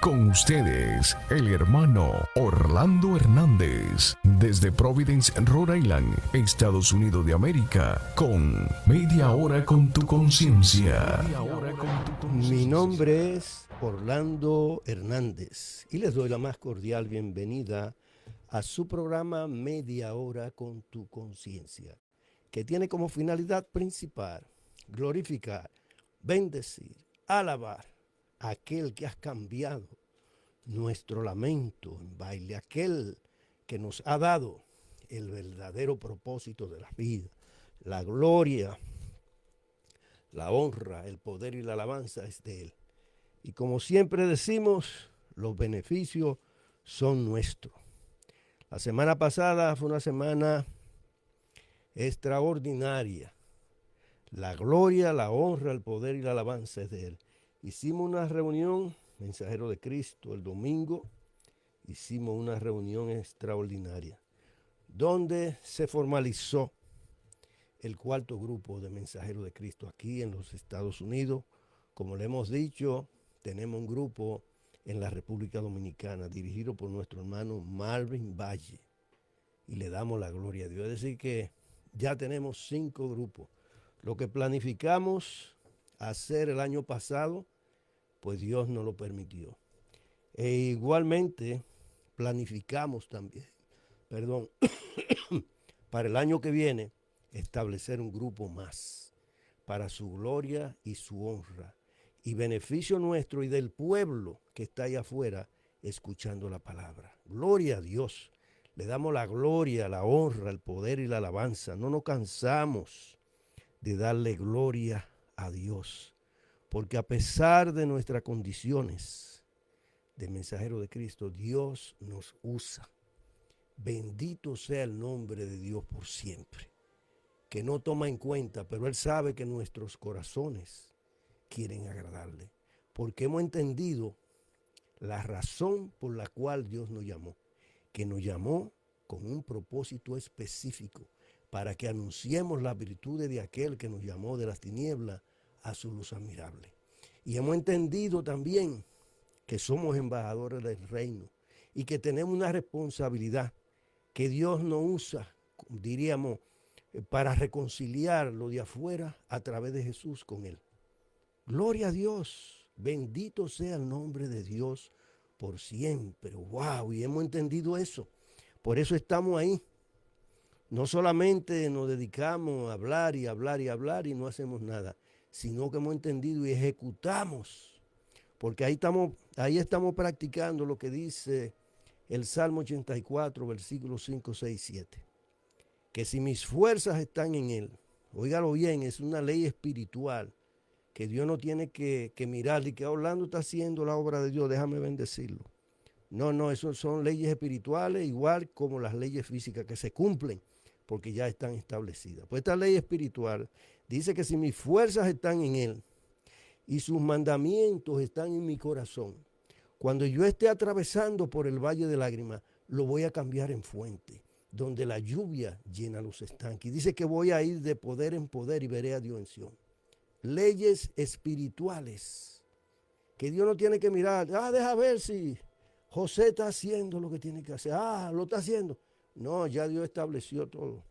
Con ustedes, el hermano Orlando Hernández, desde Providence, Rhode Island, Estados Unidos de América, con Media Hora con tu Conciencia. Mi nombre es Orlando Hernández y les doy la más cordial bienvenida a su programa Media Hora con tu Conciencia, que tiene como finalidad principal glorificar, bendecir, alabar a aquel que has cambiado nuestro lamento en baile, aquel que nos ha dado el verdadero propósito de la vida, la gloria, la honra, el poder y la alabanza es de Él. Y como siempre decimos, los beneficios son nuestros. La semana pasada fue una semana extraordinaria. La gloria, la honra, el poder y la alabanza es de Él. Hicimos una reunión, Mensajero de Cristo, el domingo. Hicimos una reunión extraordinaria, donde se formalizó el cuarto grupo de Mensajeros de Cristo aquí en los Estados Unidos. Como le hemos dicho, tenemos un grupo en la República Dominicana dirigido por nuestro hermano Marvin Valle y le damos la gloria a Dios. Es decir que ya tenemos 5 grupos. Lo que planificamos hacer el año pasado, pues Dios nos lo permitió. E igualmente planificamos también, para el año que viene, establecer un grupo más para su gloria y su honra y beneficio nuestro y del pueblo que está allá afuera escuchando la palabra. Gloria a Dios. Le damos la gloria, la honra, el poder y la alabanza. No nos cansamos de darle gloria a Dios, porque a pesar de nuestras condiciones de mensajero de Cristo, Dios nos usa. Bendito sea el nombre de Dios por siempre, que no toma en cuenta, pero Él sabe que nuestros corazones quieren agradarle, porque hemos entendido la razón por la cual Dios nos llamó, que nos llamó con un propósito específico, para que anunciemos las virtudes de aquel que nos llamó de las tinieblas a su luz admirable. Y hemos entendido también que somos embajadores del reino y que tenemos una responsabilidad que Dios nos usa, diríamos, para reconciliar lo de afuera a través de Jesús con Él. Gloria a Dios, bendito sea el nombre de Dios por siempre. Wow, y hemos entendido eso. Por eso estamos ahí. No solamente nos dedicamos a hablar y hablar y hablar y no hacemos nada, sino que hemos entendido y ejecutamos. Porque ahí estamos practicando lo que dice el Salmo 84, versículos 5, 6, 7. Que si mis fuerzas están en Él, óigalo bien, es una ley espiritual, que Dios no tiene que mirar y que Orlando está haciendo la obra de Dios, déjame bendecirlo. No, eso son leyes espirituales, igual como las leyes físicas que se cumplen, porque ya están establecidas. Pues esta ley espiritual dice que si mis fuerzas están en Él y sus mandamientos están en mi corazón, cuando yo esté atravesando por el valle de lágrimas, lo voy a cambiar en fuente, donde la lluvia llena los estanques. Y dice que voy a ir de poder en poder y veré a Dios en Sion. Leyes espirituales, que Dios no tiene que mirar. Deja ver si José está haciendo lo que tiene que hacer. Lo está haciendo. No, ya Dios estableció todo.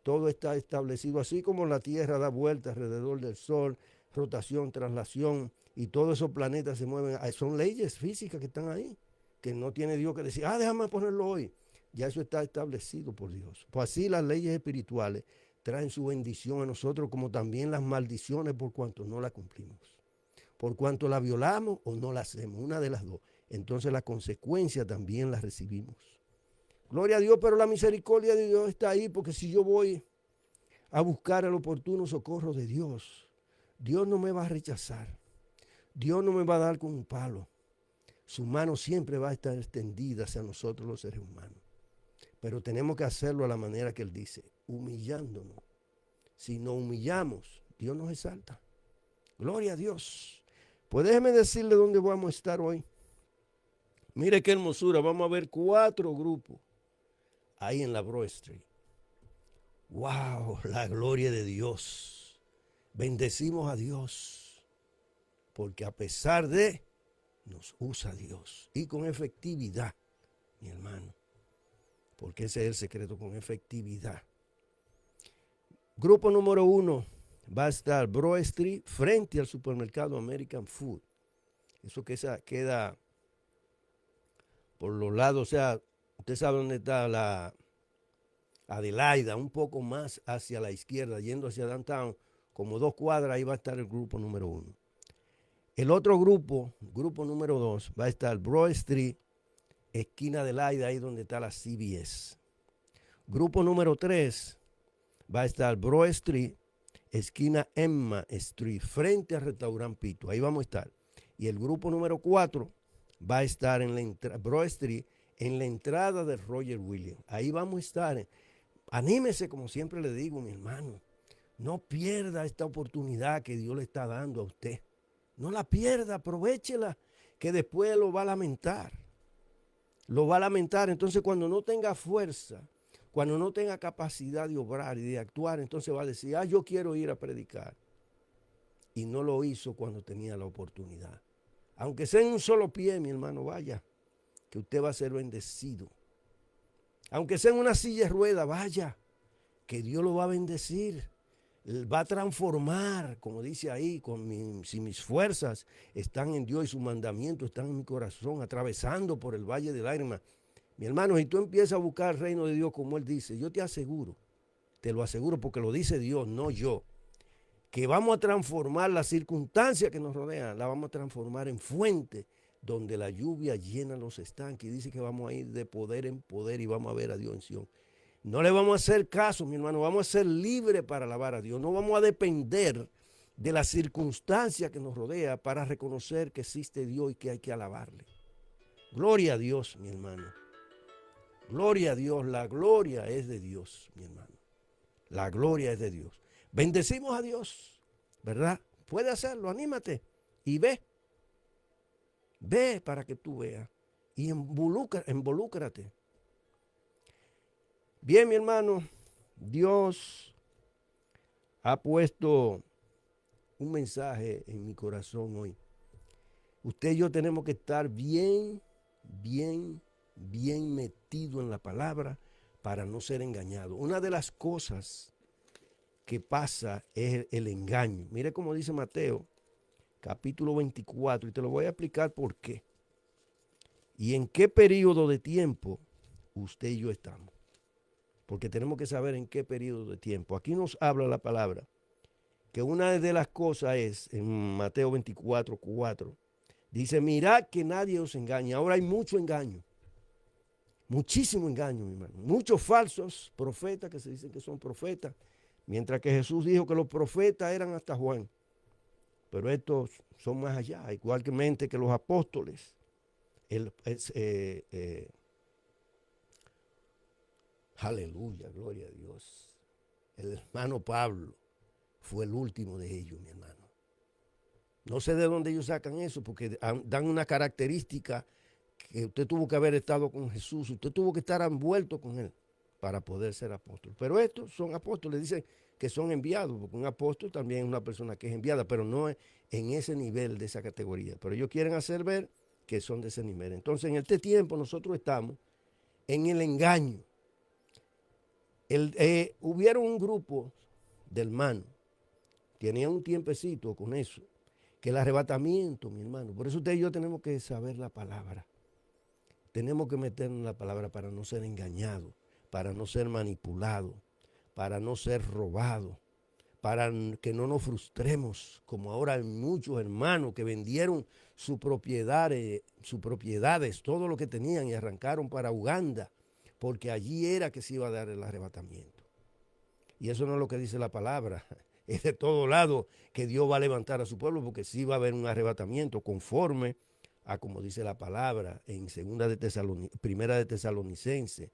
Todo está establecido, así como la Tierra da vueltas alrededor del Sol, rotación, traslación, y todos esos planetas se mueven. Son leyes físicas que están ahí, que no tiene Dios que decir, déjame ponerlo hoy. Ya eso está establecido por Dios. Pues así las leyes espirituales traen su bendición a nosotros, como también las maldiciones por cuanto no la cumplimos. Por cuanto la violamos o no la hacemos, una de las dos. Entonces la consecuencia también la recibimos. Gloria a Dios, pero la misericordia de Dios está ahí, porque si yo voy a buscar el oportuno socorro de Dios, Dios no me va a rechazar. Dios no me va a dar con un palo. Su mano siempre va a estar extendida hacia nosotros los seres humanos. Pero tenemos que hacerlo a la manera que Él dice, humillándonos. Si nos humillamos, Dios nos exalta. Gloria a Dios. Pues déjeme decirle dónde vamos a estar hoy. Mire qué hermosura. Vamos a ver 4 grupos ahí en la Broad Street. Wow, la gloria de Dios. Bendecimos a Dios. Porque a pesar de, nos usa Dios. Y con efectividad, mi hermano. Porque ese es el secreto, con efectividad. Grupo número 1 va a estar Broad Street frente al supermercado American Food. Eso que queda por los lados, o sea, usted sabe dónde está la Adelaida, un poco más hacia la izquierda, yendo hacia downtown, como 2 cuadras, ahí va a estar el grupo número 1. El otro grupo, grupo número 2, va a estar Broad Street, esquina de Adelaida, ahí donde está la CBS. Grupo número 3 va a estar Broad Street, esquina Emma Street, frente al restaurante Pito. Ahí vamos a estar. Y el grupo número 4 va a estar en la Broad Street, en la entrada de Roger Williams. Ahí vamos a estar. Anímese, como siempre le digo, mi hermano. No pierda esta oportunidad que Dios le está dando a usted. No la pierda, aprovéchela, que después lo va a lamentar. Lo va a lamentar. Entonces, cuando no tenga fuerza, cuando no tenga capacidad de obrar y de actuar, entonces va a decir, yo quiero ir a predicar. Y no lo hizo cuando tenía la oportunidad. Aunque sea en un solo pie, mi hermano, vaya, que usted va a ser bendecido. Aunque sea en una silla de ruedas, vaya, que Dios lo va a bendecir. Va a transformar, como dice ahí, si mis fuerzas están en Dios y sus mandamientos están en mi corazón, atravesando por el valle de lágrimas. Mi hermano, si tú empiezas a buscar el reino de Dios como Él dice, yo te aseguro, te lo aseguro porque lo dice Dios, no yo, que vamos a transformar las circunstancias que nos rodean, la vamos a transformar en fuente donde la lluvia llena los estanques. Y dice que vamos a ir de poder en poder y vamos a ver a Dios en Sion. No le vamos a hacer caso, mi hermano, vamos a ser libres para alabar a Dios. No vamos a depender de las circunstancias que nos rodea para reconocer que existe Dios y que hay que alabarle. Gloria a Dios, mi hermano. Gloria a Dios, la gloria es de Dios, mi hermano. La gloria es de Dios. Bendecimos a Dios, ¿verdad? Puede hacerlo, anímate y ve. Ve para que tú veas y involúcrate. Bien, mi hermano, Dios ha puesto un mensaje en mi corazón hoy. Usted y yo tenemos que estar bien metido en la palabra para no ser engañado. Una de las cosas que pasa es el engaño. Mire cómo dice Mateo, capítulo 24, y te lo voy a explicar por qué. Y en qué periodo de tiempo usted y yo estamos. Porque tenemos que saber en qué periodo de tiempo. Aquí nos habla la palabra que una de las cosas es, en Mateo 24, 4, dice, mirad que nadie os engañe. Ahora hay mucho engaño. Muchísimo engaño, mi hermano. Muchos falsos profetas que se dicen que son profetas. Mientras que Jesús dijo que los profetas eran hasta Juan. Pero estos son más allá, igualmente que los apóstoles. Aleluya, gloria a Dios. El hermano Pablo fue el último de ellos, mi hermano. No sé de dónde ellos sacan eso, porque dan una característica que usted tuvo que haber estado con Jesús, usted tuvo que estar envuelto con Él para poder ser apóstol. Pero estos son apóstoles, dicen que son enviados, porque un apóstol también es una persona que es enviada, pero no es en ese nivel de esa categoría. Pero ellos quieren hacer ver que son de ese nivel. Entonces, en este tiempo nosotros estamos en el engaño. Hubieron un grupo de hermanos, tenían un tiempecito con eso, que el arrebatamiento, mi hermano, por eso usted y yo tenemos que saber la palabra. Tenemos que meternos en la palabra para no ser engañados, para no ser manipulados, para no ser robados, para que no nos frustremos, como ahora hay muchos hermanos que vendieron sus propiedades, todo lo que tenían y arrancaron para Uganda, porque allí era que se iba a dar el arrebatamiento. Y eso no es lo que dice la palabra. Es de todo lado que Dios va a levantar a su pueblo, porque sí va a haber un arrebatamiento conforme a como dice la palabra en Primera de Tesalonicenses,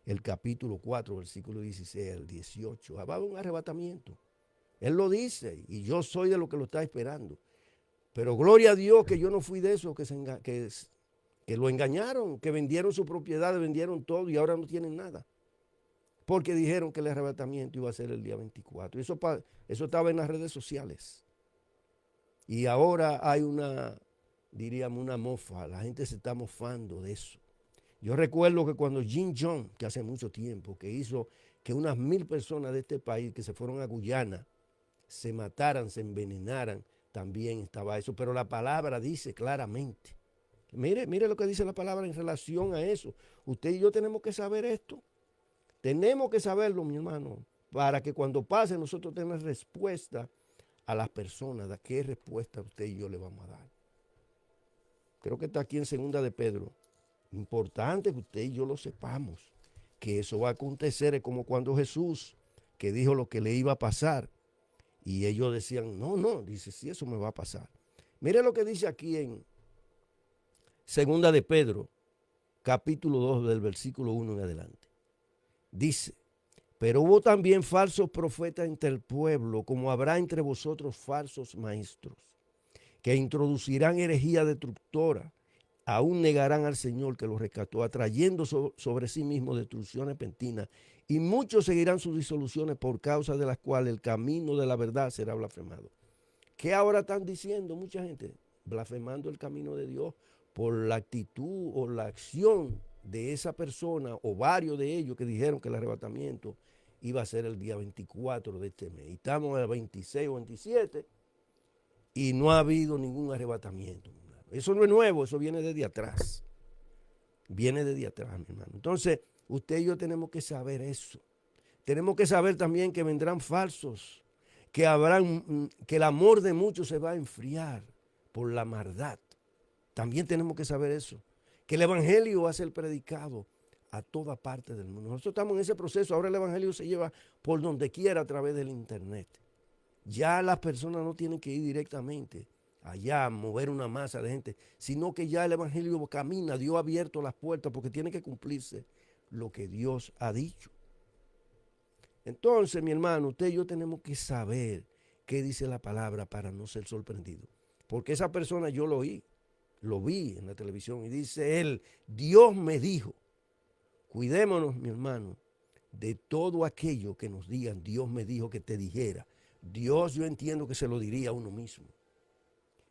el capítulo 4, versículo 16 al 18. Va a haber un arrebatamiento. Él lo dice y yo soy de los que lo está esperando. Pero gloria a Dios que yo no fui de esos que lo engañaron, que vendieron su propiedad, vendieron todo y ahora no tienen nada. Porque dijeron que el arrebatamiento iba a ser el día 24. Eso estaba en las redes sociales. Y ahora hay una diríamos, una mofa. La gente se está mofando de eso. Yo recuerdo que cuando Jim Jones, que hace mucho tiempo, que hizo que unas 1000 personas de este país que se fueron a Guyana se mataran, se envenenaran, también estaba eso. Pero la palabra dice claramente. Mire lo que dice la palabra en relación a eso. Usted y yo tenemos que saber esto. Tenemos que saberlo, mi hermano, para que cuando pase nosotros tengamos respuesta a las personas. ¿De qué respuesta usted y yo le vamos a dar? Creo que está aquí en Segunda de Pedro. Importante que usted y yo lo sepamos, que eso va a acontecer. Es como cuando Jesús, que dijo lo que le iba a pasar, y ellos decían, no, dice, sí, eso me va a pasar. Mire lo que dice aquí en Segunda de Pedro, capítulo 2, del versículo 1 en adelante. Dice, pero hubo también falsos profetas entre el pueblo, como habrá entre vosotros falsos maestros, que introducirán herejía destructora, aún negarán al Señor que los rescató, atrayendo sobre sí mismos destrucción repentina, y muchos seguirán sus disoluciones, por causa de las cuales el camino de la verdad será blasfemado. ¿Qué ahora están diciendo mucha gente? Blasfemando el camino de Dios por la actitud o la acción de esa persona o varios de ellos que dijeron que el arrebatamiento iba a ser el día 24 de este mes. Y estamos el 26 o 27 y no ha habido ningún arrebatamiento. Eso no es nuevo, eso viene desde atrás. Viene desde atrás, mi hermano. Entonces, usted y yo tenemos que saber eso. Tenemos que saber también que vendrán falsos, que el amor de muchos se va a enfriar por la maldad. También tenemos que saber eso. Que el evangelio va a ser predicado a toda parte del mundo. Nosotros estamos en ese proceso. Ahora el evangelio se lleva por donde quiera a través del internet. Ya las personas no tienen que ir directamente allá a mover una masa de gente, sino que ya el evangelio camina. Dios ha abierto las puertas porque tiene que cumplirse lo que Dios ha dicho. Entonces, mi hermano, usted y yo tenemos que saber qué dice la palabra para no ser sorprendido. Porque esa persona yo lo vi en la televisión y dice él, Dios me dijo. Cuidémonos, mi hermano, de todo aquello que nos digan, Dios me dijo que te dijera. Dios, yo entiendo que se lo diría a uno mismo.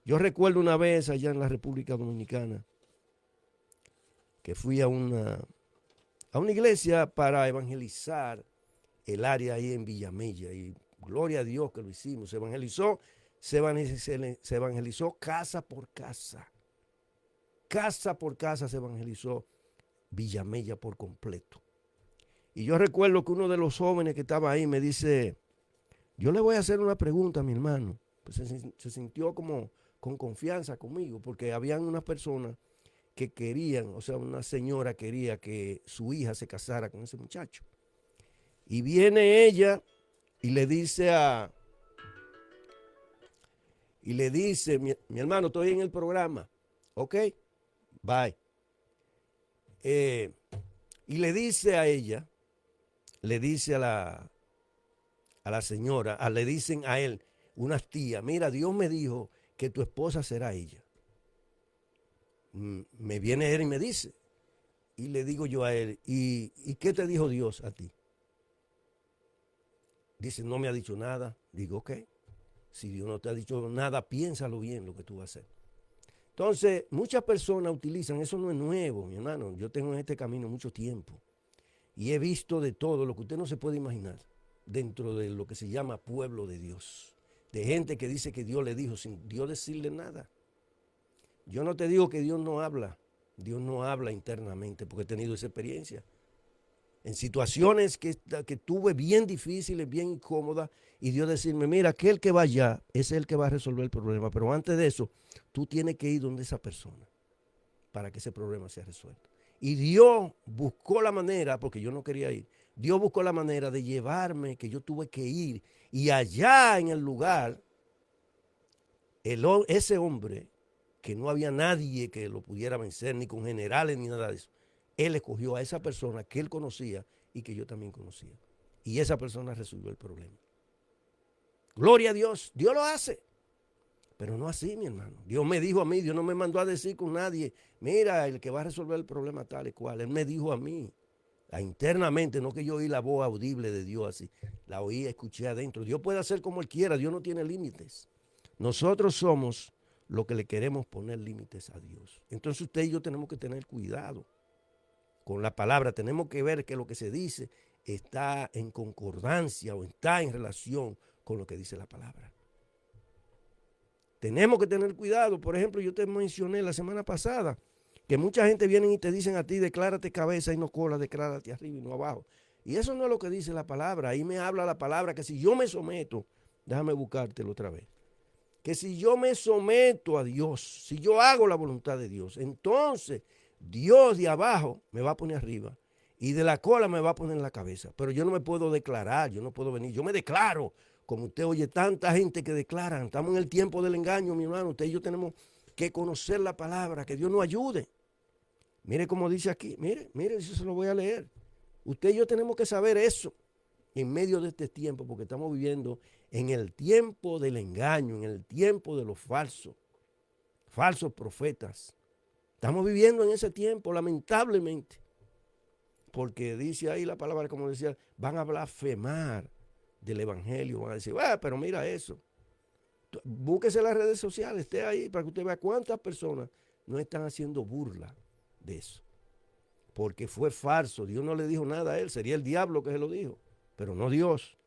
Yo recuerdo una vez allá en la República Dominicana que fui a una iglesia para evangelizar el área ahí en Villamella, y gloria a Dios que lo hicimos. Se evangelizó casa por casa. Casa por casa se evangelizó Villamella por completo. Y yo recuerdo que uno de los jóvenes que estaba ahí me dice, yo le voy a hacer una pregunta a mi hermano. Pues se sintió como con confianza conmigo, porque habían unas personas que querían, o sea, una señora quería que su hija se casara con ese muchacho. Y viene ella y le dice mi hermano, estoy en el programa, ¿ok? Bye. Y le dice a ella, le dice a la señora, le dicen a él, unas tías, mira, Dios me dijo que tu esposa será ella. Me viene él y me dice, y le digo yo a él, ¿y qué te dijo Dios a ti? Dice, no me ha dicho nada. Digo, ok, si Dios no te ha dicho nada, piénsalo bien lo que tú vas a hacer. Entonces, muchas personas utilizan, eso no es nuevo, mi hermano. Yo tengo en este camino mucho tiempo y he visto de todo lo que usted no se puede imaginar dentro de lo que se llama pueblo de Dios. De gente que dice que Dios le dijo sin Dios decirle nada. Yo no te digo que Dios no habla. Dios no habla internamente porque he tenido esa experiencia. En situaciones que tuve bien difíciles, bien incómodas, y Dios decirme, mira, aquel que va allá es el que va a resolver el problema, pero antes de eso, tú tienes que ir donde esa persona para que ese problema sea resuelto. Y Dios buscó la manera, porque yo no quería ir, Dios buscó la manera de llevarme, que yo tuve que ir, y allá en el lugar, ese hombre, que no había nadie que lo pudiera vencer, ni con generales, ni nada de eso, él escogió a esa persona que él conocía y que yo también conocía. Y esa persona resolvió el problema. Gloria a Dios, Dios lo hace. Pero no así, mi hermano. Dios me dijo a mí, Dios no me mandó a decir con nadie, mira, el que va a resolver el problema tal y cual. Él me dijo a mí, internamente, no que yo oí la voz audible de Dios así. La oí, escuché adentro. Dios puede hacer como Él quiera, Dios no tiene límites. Nosotros somos lo que le queremos poner límites a Dios. Entonces usted y yo tenemos que tener cuidado con la palabra. Tenemos que ver que lo que se dice está en concordancia o está en relación con lo que dice la palabra. Tenemos que tener cuidado. Por ejemplo, yo te mencioné la semana pasada que mucha gente viene y te dicen a ti, declárate cabeza y no cola, declárate arriba y no abajo. Y eso no es lo que dice la palabra. Ahí me habla la palabra que si yo me someto, déjame buscártelo otra vez, que si yo me someto a Dios, si yo hago la voluntad de Dios, entonces Dios de abajo me va a poner arriba y de la cola me va a poner en la cabeza. Pero yo no me puedo declarar, yo no puedo venir, yo me declaro. Como usted oye tanta gente que declaran, estamos en el tiempo del engaño, mi hermano. Usted y yo tenemos que conocer la palabra, que Dios nos ayude. Mire cómo dice aquí, mire, eso se lo voy a leer. Usted y yo tenemos que saber eso en medio de este tiempo, porque estamos viviendo en el tiempo del engaño, en el tiempo de los falsos profetas. Estamos viviendo en ese tiempo, lamentablemente, porque dice ahí la palabra, como decía, van a blasfemar del evangelio, van a decir, pero mira eso. Búsquese las redes sociales, esté ahí para que usted vea cuántas personas no están haciendo burla de eso. Porque fue falso, Dios no le dijo nada a él, sería el diablo que se lo dijo, pero no Dios.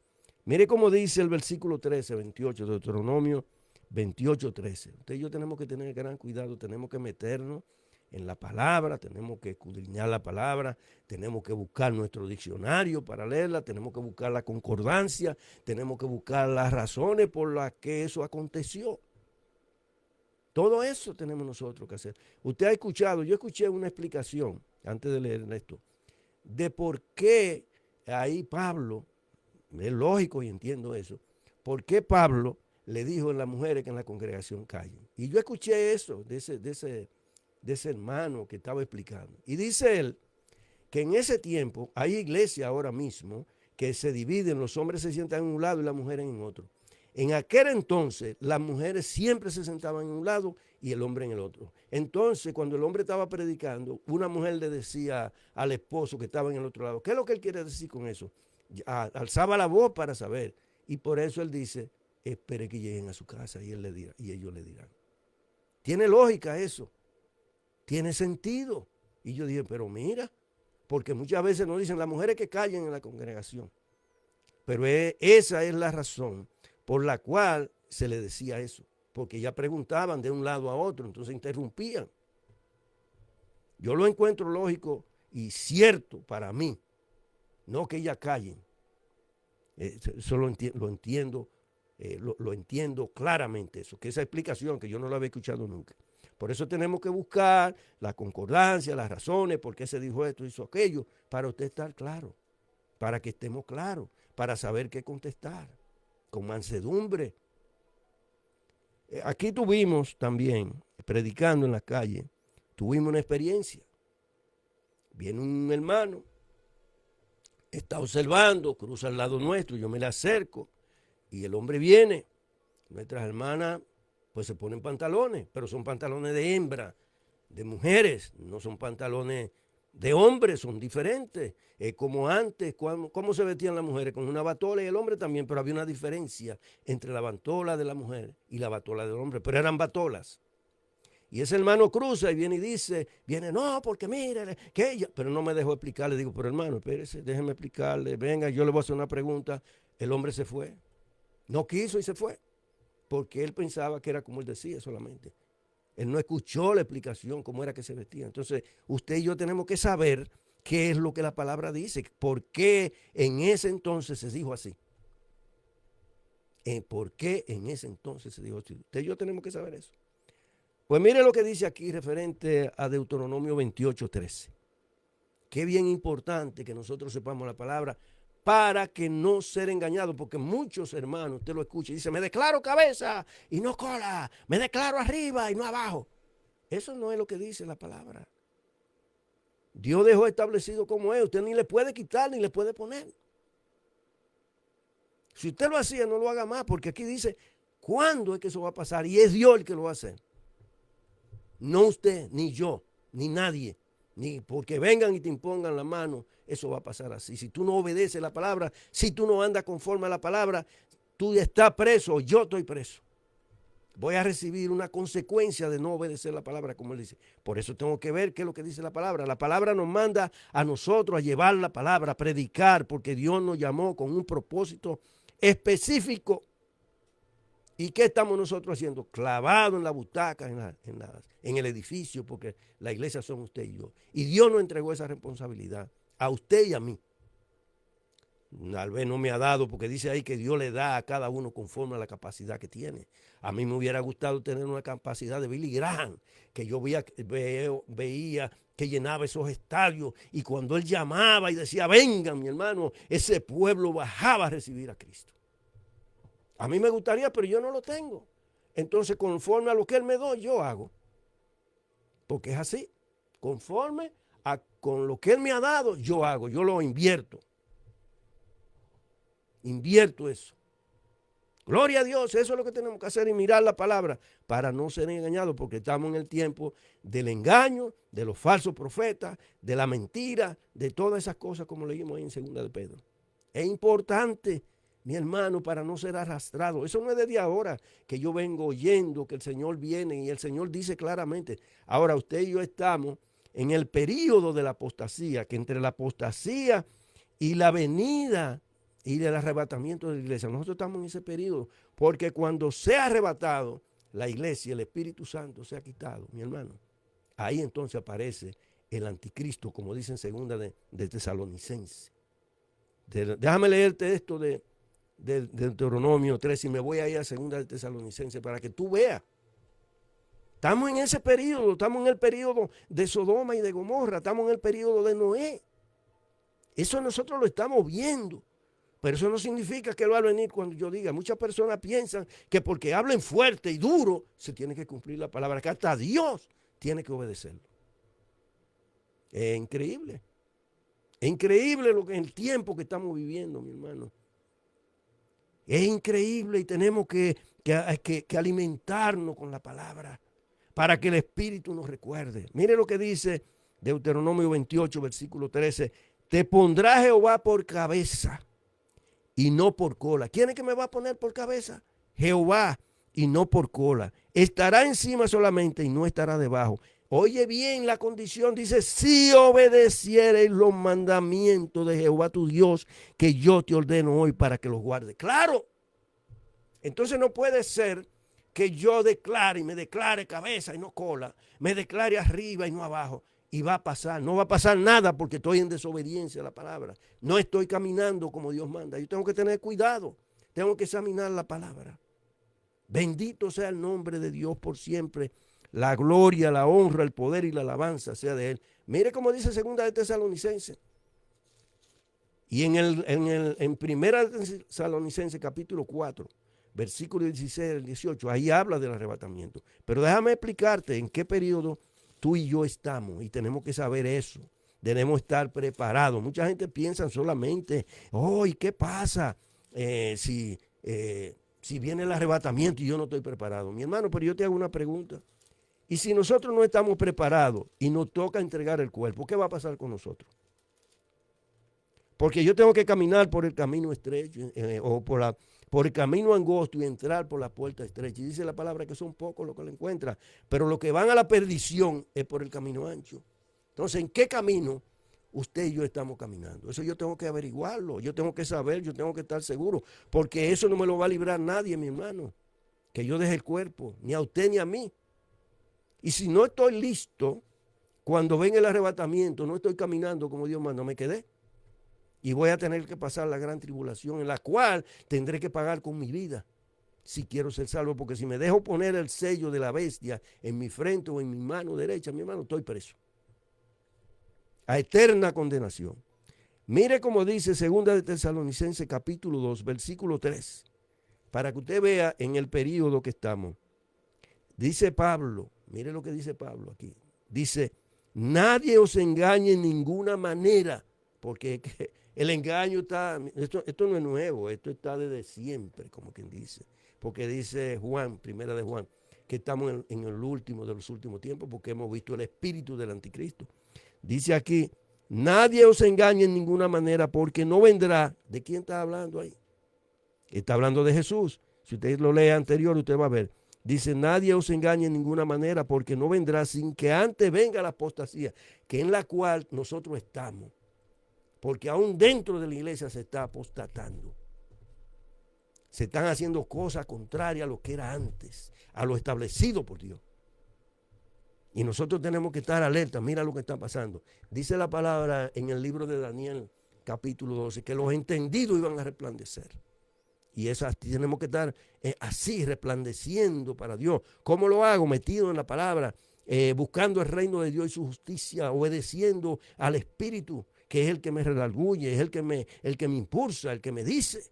Mire cómo dice el versículo 13, 28, de Deuteronomio 28, 13. Usted y yo tenemos que tener gran cuidado, tenemos que meternos en la palabra, tenemos que escudriñar la palabra, tenemos que buscar nuestro diccionario para leerla, tenemos que buscar la concordancia, tenemos que buscar las razones por las que eso aconteció. Todo eso tenemos nosotros que hacer. Usted ha escuchado, yo escuché una explicación, antes de leer esto, de por qué ahí Pablo, es lógico y entiendo eso, por qué Pablo le dijo a las mujeres que en la congregación callen. Y yo escuché eso de ese hermano que estaba explicando. Y dice él que en ese tiempo hay iglesia ahora mismo que se dividen, los hombres se sientan en un lado y las mujeres en otro. En aquel entonces las mujeres siempre se sentaban en un lado y el hombre en el otro. Entonces cuando el hombre estaba predicando, una mujer le decía al esposo que estaba en el otro lado, ¿qué es lo que él quiere decir con eso? Alzaba la voz para saber. Y por eso él dice, espere que lleguen a su casa y ellos le dirán. Tiene lógica eso. Tiene sentido. Y yo dije, pero mira, porque muchas veces nos dicen las mujeres que callen en la congregación. Pero esa es la razón por la cual se le decía eso. Porque ya preguntaban de un lado a otro, entonces interrumpían. Yo lo encuentro lógico y cierto para mí. No que ellas callen. Eso lo entiendo claramente eso. Que esa explicación que yo no la había escuchado nunca. Por eso tenemos que buscar la concordancia, las razones, por qué se dijo esto, hizo aquello, para usted estar claro, para que estemos claros, para saber qué contestar, con mansedumbre. Aquí tuvimos también, predicando en la calle, tuvimos una experiencia. Viene un hermano, está observando, cruza al lado nuestro, yo me le acerco y el hombre viene. Nuestras hermanas pues se ponen pantalones, pero son pantalones de hembra, de mujeres, no son pantalones de hombres, son diferentes. Como antes, ¿cómo se vestían las mujeres? Con una batola y el hombre también, pero había una diferencia entre la batola de la mujer y la batola del hombre, pero eran batolas. Y ese hermano cruza y dice, no, porque mire, que ella, pero no me dejó explicarle, digo, pero hermano, espérese, déjeme explicarle, venga, yo le voy a hacer una pregunta. El hombre se fue, no quiso y se fue, porque él pensaba que era como él decía solamente. Él no escuchó la explicación, cómo era que se vestía. Entonces, usted y yo tenemos que saber qué es lo que la palabra dice, por qué en ese entonces se dijo así. ¿Por qué en ese entonces se dijo así? Usted y yo tenemos que saber eso. Pues mire lo que dice aquí referente a Deuteronomio 28:13. Qué bien importante que nosotros sepamos la palabra para que no ser engañados, porque muchos hermanos, usted lo escucha y dice, me declaro cabeza y no cola, me declaro arriba y no abajo. Eso no es lo que dice la palabra. Dios dejó establecido como es, usted ni le puede quitar ni le puede poner. Si usted lo hacía, no lo haga más, porque aquí dice, ¿cuándo es que eso va a pasar? Y es Dios el que lo va a hacer. No usted, ni yo, ni nadie. Ni porque vengan y te impongan la mano, eso va a pasar así. Si tú no obedeces la palabra, si tú no andas conforme a la palabra, tú estás preso, yo estoy preso. Voy a recibir una consecuencia de no obedecer la palabra, como él dice. Por eso tengo que ver qué es lo que dice la palabra. La palabra nos manda a nosotros a llevar la palabra, a predicar, porque Dios nos llamó con un propósito específico. ¿Y qué estamos nosotros haciendo? Clavados en la butaca, en el edificio, porque la iglesia son usted y yo. Y Dios nos entregó esa responsabilidad a usted y a mí. Tal vez no me ha dado, porque dice ahí que Dios le da a cada uno conforme a la capacidad que tiene. A mí me hubiera gustado tener una capacidad de Billy Graham, que yo veía que llenaba esos estadios, y cuando él llamaba y decía, vengan, mi hermano, ese pueblo bajaba a recibir a Cristo. A mí me gustaría, pero yo no lo tengo. Entonces, conforme a lo que él me da, yo hago. Porque es así. Conforme con lo que él me ha dado, yo hago, yo lo invierto. Invierto eso. Gloria a Dios, eso es lo que tenemos que hacer y mirar la palabra para no ser engañados, porque estamos en el tiempo del engaño, de los falsos profetas, de la mentira, de todas esas cosas como leímos ahí en 2 de Pedro. Es importante, mi hermano, para no ser arrastrado. Eso no es desde ahora que yo vengo oyendo que el Señor viene y el Señor dice claramente. Ahora usted y yo estamos en el periodo de la apostasía, que entre la apostasía y la venida y del arrebatamiento de la iglesia, nosotros estamos en ese periodo, porque cuando sea arrebatado la iglesia, el Espíritu Santo se ha quitado, mi hermano, ahí entonces aparece el anticristo, como dice en segunda de Tesalonicense. Déjame leerte esto de Deuteronomio 3 y me voy a ir a segunda de Tesalonicense para que tú veas. Estamos en ese periodo, estamos en el periodo de Sodoma y de Gomorra, estamos en el periodo de Noé. Eso nosotros lo estamos viendo. Pero eso no significa que él va a venir cuando yo diga. Muchas personas piensan que porque hablen fuerte y duro, se tiene que cumplir la palabra, que hasta Dios tiene que obedecerlo. Es increíble. Es increíble el tiempo que estamos viviendo, mi hermano. Es increíble y tenemos que alimentarnos con la palabra para que el Espíritu nos recuerde. Mire lo que dice Deuteronomio 28, versículo 13. Te pondrá Jehová por cabeza y no por cola. ¿Quién es que me va a poner por cabeza? Jehová, y no por cola. Estará encima solamente y no estará debajo. Oye bien la condición, dice, si obedeciereis los mandamientos de Jehová tu Dios, que yo te ordeno hoy para que los guardes. Claro. Entonces no puede ser que yo declare y me declare cabeza y no cola, me declare arriba y no abajo. Y va a pasar, no va a pasar nada porque estoy en desobediencia a la palabra. No estoy caminando como Dios manda. Yo tengo que tener cuidado, tengo que examinar la palabra. Bendito sea el nombre de Dios por siempre. La gloria, la honra, el poder y la alabanza sea de Él. Mire cómo dice segunda de Tesalonicense. Y en primera de Tesalonicense capítulo 4, versículo 16 al 18, ahí habla del arrebatamiento. Pero déjame explicarte en qué periodo tú y yo estamos y tenemos que saber eso. Debemos estar preparados. Mucha gente piensa solamente, ¿y qué pasa si viene el arrebatamiento y yo no estoy preparado? Mi hermano, pero yo te hago una pregunta. Y si nosotros no estamos preparados y nos toca entregar el cuerpo, ¿qué va a pasar con nosotros? Porque yo tengo que caminar por el camino estrecho o por el camino angosto y entrar por la puerta estrecha. Y dice la palabra que son pocos los que lo encuentran, pero los que van a la perdición es por el camino ancho. Entonces, ¿en qué camino usted y yo estamos caminando? Eso yo tengo que averiguarlo, yo tengo que saber, yo tengo que estar seguro, porque eso no me lo va a librar nadie, mi hermano, que yo deje el cuerpo, ni a usted ni a mí. Y si no estoy listo, cuando venga el arrebatamiento, no estoy caminando como Dios manda, me quedé. Y voy a tener que pasar la gran tribulación, en la cual tendré que pagar con mi vida si quiero ser salvo. Porque si me dejo poner el sello de la bestia en mi frente o en mi mano derecha, mi hermano, estoy preso a eterna condenación. Mire cómo dice segunda de Tesalonicense capítulo 2, versículo 3, para que usted vea en el periodo que estamos. Dice Pablo, mire lo que dice Pablo aquí. Dice, nadie os engañe en ninguna manera, porque el engaño está, esto no es nuevo, esto está desde siempre, como quien dice. Porque dice Juan, primera de Juan, que estamos en el último de los últimos tiempos, porque hemos visto el espíritu del anticristo. Dice aquí, nadie os engañe en ninguna manera, porque no vendrá. ¿De quién está hablando ahí? Está hablando de Jesús. Si usted lo lee anterior, usted va a ver. Dice, nadie os engañe en ninguna manera, porque no vendrá sin que antes venga la apostasía, que en la cual nosotros estamos. Porque aún dentro de la iglesia se está apostatando. Se están haciendo cosas contrarias a lo que era antes, a lo establecido por Dios. Y nosotros tenemos que estar alerta. Mira lo que está pasando. Dice la palabra en el libro de Daniel, capítulo 12, que los entendidos iban a resplandecer. Y tenemos que estar así, resplandeciendo para Dios. ¿Cómo lo hago? Metido en la palabra, buscando el reino de Dios y su justicia, obedeciendo al Espíritu, que es el que me redarguye, es el que me impulsa, el que me dice.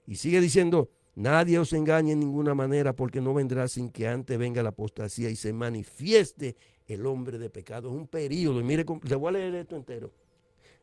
Y sigue diciendo, nadie os engañe en ninguna manera, porque no vendrá sin que antes venga la apostasía y se manifieste el hombre de pecado. Es un periodo. Y mire, le voy a leer esto entero.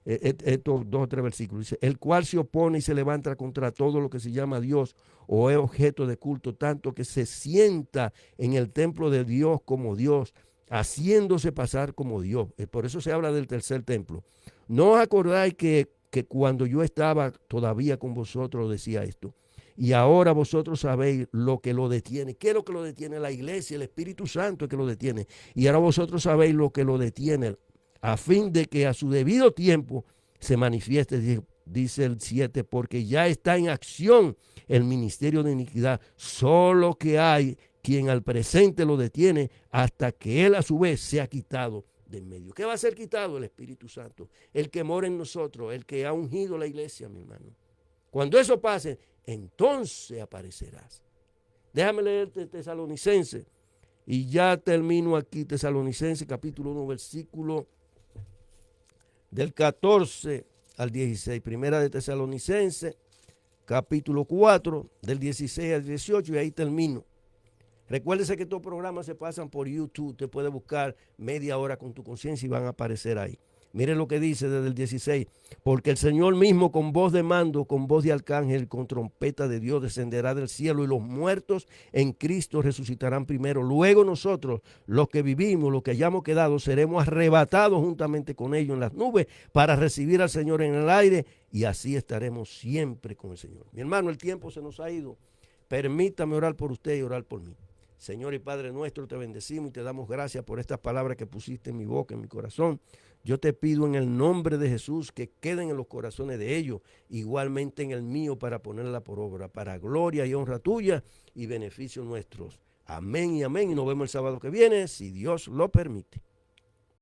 Estos 2 o 3 versículos. Dice, el cual se opone y se levanta contra todo lo que se llama Dios o es objeto de culto, tanto que se sienta en el templo de Dios como Dios, haciéndose pasar como Dios. Por eso se habla del tercer templo. ¿No os acordáis que cuando yo estaba todavía con vosotros decía esto? Y ahora vosotros sabéis lo que lo detiene. ¿Qué es lo que lo detiene? La iglesia, el Espíritu Santo es que lo detiene. Y ahora vosotros sabéis lo que lo detiene, a fin de que a su debido tiempo se manifieste, dice el 7, porque ya está en acción el ministerio de iniquidad, solo que hay quien al presente lo detiene hasta que él a su vez sea quitado de en medio. ¿Qué va a ser quitado? El Espíritu Santo, el que mora en nosotros, el que ha ungido la iglesia, mi hermano. Cuando eso pase, entonces aparecerás. Déjame leerte Tesalonicenses y ya termino aquí. Tesalonicenses capítulo 1 versículo del 14 al 16. Primera de Tesalonicenses, capítulo 4, del 16 al 18, y ahí termino. Recuérdese que estos programas se pasan por YouTube. Te puedes buscar Media Hora con tu Conciencia y van a aparecer ahí. Mire lo que dice desde el 16. Porque el Señor mismo con voz de mando, con voz de arcángel, con trompeta de Dios descenderá del cielo y los muertos en Cristo resucitarán primero. Luego nosotros, los que vivimos, los que hayamos quedado, seremos arrebatados juntamente con ellos en las nubes para recibir al Señor en el aire y así estaremos siempre con el Señor. Mi hermano, el tiempo se nos ha ido. Permítame orar por usted y orar por mí. Señor y Padre nuestro, te bendecimos y te damos gracias por estas palabras que pusiste en mi boca, en mi corazón. Yo te pido en el nombre de Jesús que queden en los corazones de ellos, igualmente en el mío, para ponerla por obra, para gloria y honra tuya y beneficio nuestros. Amén y amén. Y nos vemos el sábado que viene, si Dios lo permite.